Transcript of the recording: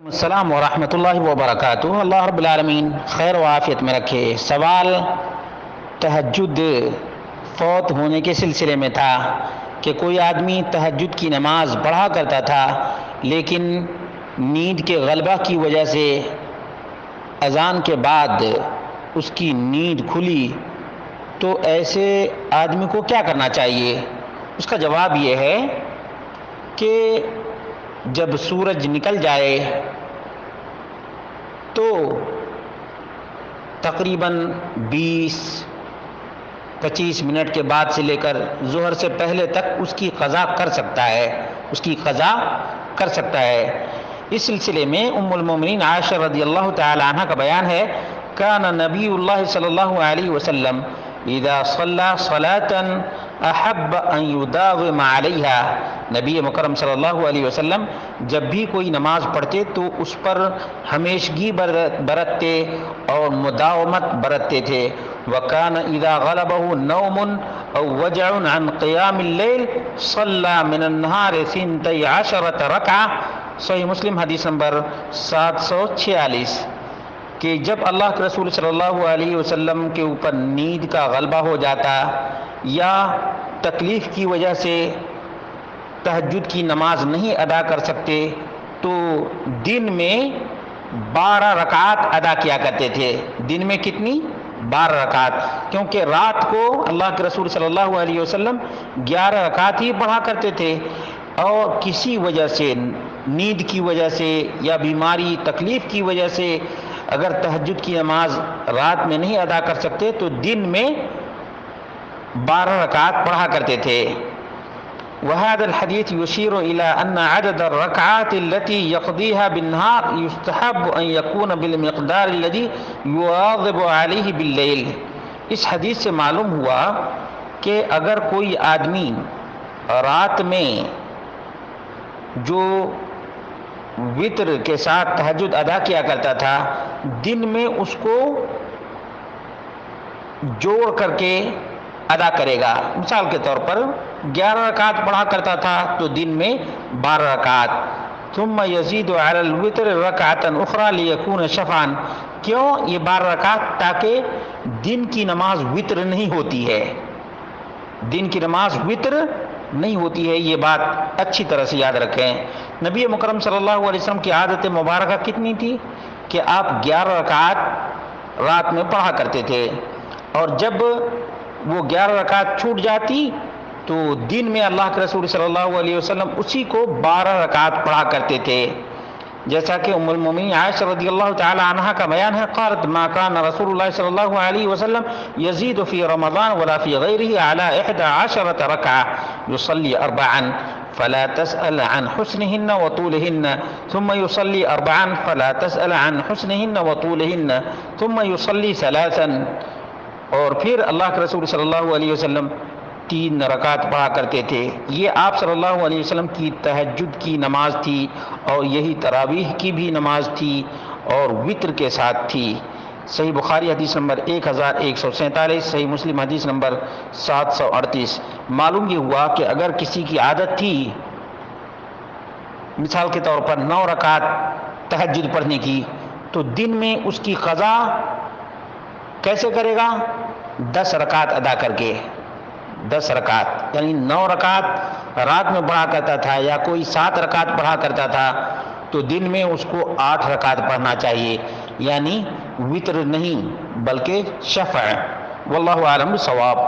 السلام ورحمۃ اللہ وبرکاتہ۔ اللہ رب العالمین خیر و عافیت میں رکھے۔ سوال تہجد فوت ہونے کے سلسلے میں تھا کہ کوئی آدمی تہجد کی نماز پڑھا کرتا تھا لیکن نیند کے غلبہ کی وجہ سے اذان کے بعد اس کی نیند کھلی، تو ایسے آدمی کو کیا کرنا چاہیے؟ اس کا جواب یہ ہے کہ جب سورج نکل جائے تو تقریباً 20-25 منٹ کے بعد سے لے کر ظہر سے پہلے تک اس کی قضا کر سکتا ہے۔ اس سلسلے میں ام المومنین عائشہ رضی اللہ تعالی عنہ کا بیان ہے، کان نبی اللہ صلی اللہ علیہ وسلم اذا صلی صلاۃ احب ان یداوم علیہا، نبی مکرم صلی اللہ علیہ وسلم جب بھی کوئی نماز پڑھتے تو اس پر ہمیشگی برتتے اور مداومت برتتے تھے۔ وکان اذا غلبہ نوم او وجع عن قیام اللیل صلی من النہار 12 رکعہ، صحیح مسلم حدیث نمبر 746، کہ جب اللہ کے رسول صلی اللہ علیہ وسلم کے اوپر نیند کا غلبہ ہو جاتا یا تکلیف کی وجہ سے تہجد کی نماز نہیں ادا کر سکتے تو دن میں 12 رکعات ادا کیا کرتے تھے۔ دن میں کتنی؟ 12 رکعات، کیونکہ رات کو اللہ کے رسول صلی اللہ علیہ وسلم 11 رکعات ہی پڑھا کرتے تھے، اور کسی وجہ سے نیند کی وجہ سے یا بیماری تکلیف کی وجہ سے اگر تہجد کی نماز رات میں نہیں ادا کر سکتے تو دن میں 12 رکعات پڑھا کرتے تھے۔ وهذا الحديث يشير إلى أن عدد الركعات التي يقضيها بالنهار يستحب أن يكون بالمقدار الذي يواظب عليه بالليل۔ اس حدیث سے معلوم ہوا کہ اگر کوئی آدمی رات میں جو وتر کے ساتھ تہجد ادا کیا کرتا تھا، دن میں اس کو جوڑ کر کے ادا کرے گا۔ مثال کے طور پر 11 رکعات پڑھا کرتا تھا تو دن میں 12 رکعات، ثم يزيد على الوتر ركعة اخرى ليكون شفعا۔ کیوں یہ 12 رکعات؟ تاکہ دن کی نماز وتر نہیں ہوتی ہے، دن کی نماز وتر نہیں ہوتی ہے، یہ بات اچھی طرح سے یاد رکھیں۔ نبی مکرم صلی اللہ علیہ وسلم کی عادت مبارکہ کتنی تھی کہ آپ 11 رکعات رات میں پڑھا کرتے تھے، اور جب وہ 11 رکعات چھوٹ جاتی تو دن میں اللہ کے رسول صلی اللہ علیہ وسلم اسی کو 12 رکعات پڑھا کرتے تھے، جیسا کہ ام المومنین عائشہ رضی اللہ تعالی عنہا کا بیان ہے، قالت ما كان رسول اللہ صلی اللہ علیہ وسلم يزيد في رمضان ولا في غيره على 11 ركعة يصلي 4 فلا تسأل عن حسنهن وطولهن ثم يصلي 4 فلا تسأل عن حسنهن وطولهن ثم يصلي 3، اور پھر اللہ کے رسول صلی اللہ علیہ وسلم 3 رکعات پڑھا کرتے تھے۔ یہ آپ صلی اللہ علیہ وسلم کی تہجد کی نماز تھی، اور یہی تراویح کی بھی نماز تھی اور وتر کے ساتھ تھی۔ صحیح بخاری حدیث نمبر 1147، صحیح مسلم حدیث نمبر 738۔ معلوم یہ ہوا کہ اگر کسی کی عادت تھی مثال کے طور پر 9 رکعات تہجد پڑھنے کی، تو دن میں اس کی قضا کیسے کرے گا؟ 10 رکعات ادا کر کے، 10 رکعات یعنی 9 رکعات رات میں پڑھا کرتا تھا یا کوئی 7 رکعات پڑھا کرتا تھا تو دن میں اس کو 8 رکعات پڑھنا چاہیے، یعنی وتر نہیں بلکہ شفع۔ واللہ اعلم بالصواب۔